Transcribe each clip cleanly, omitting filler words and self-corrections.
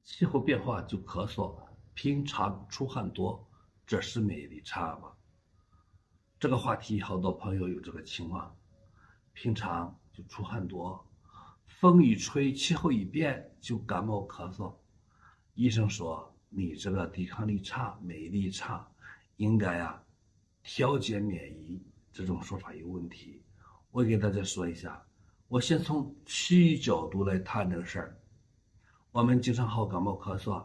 气候变化就咳嗽，平常出汗多，这是免疫力差吗？这个话题好多朋友有这个情况，平常就出汗多，风一吹，气候一变就感冒咳嗽。医生说你这个抵抗力差，免疫力差，应该调节免疫，这种说法有问题。我给大家说一下，我先从西医角度来谈这个事儿。我们经常好感冒咳嗽，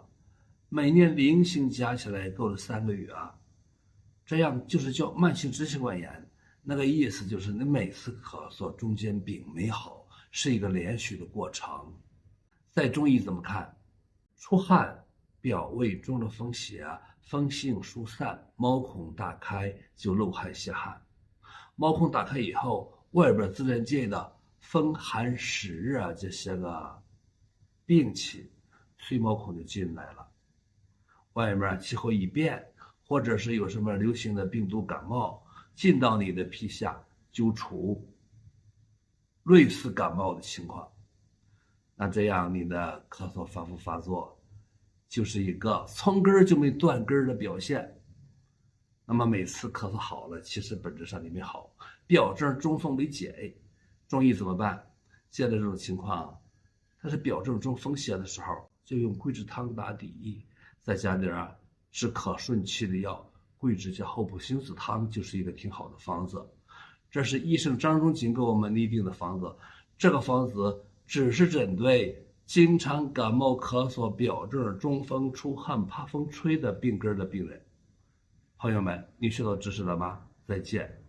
每年零星加起来够了3个月啊，这样就是叫慢性支气管炎。那个意思就是你每次咳嗽中间并没好，是一个连续的过程。在中医怎么看？出汗表胃中的风邪，风性疏散，毛孔打开就漏汗泄汗。毛孔打开以后，外边自然界的风寒湿热这些个病气随毛孔就进来了。外面气候一变，或者是有什么流行的病毒感冒进到你的皮下，就出类似感冒的情况。那这样你的咳嗽反复发作，就是一个从根儿就没断根儿的表现。那么每次咳嗽好了，其实本质上你没好，表症中风没解。中医怎么办？见到这种情况，它是表症中风邪的时候，就用桂枝汤打底，再加点治咳顺气的药，桂枝加厚朴星子汤就是一个挺好的方子。这是医生张仲景给我们拟定的方子，这个方子只是针对经常感冒咳嗽、表症中风、出汗、怕风吹的病根的病人。朋友们，你学到知识了吗？再见。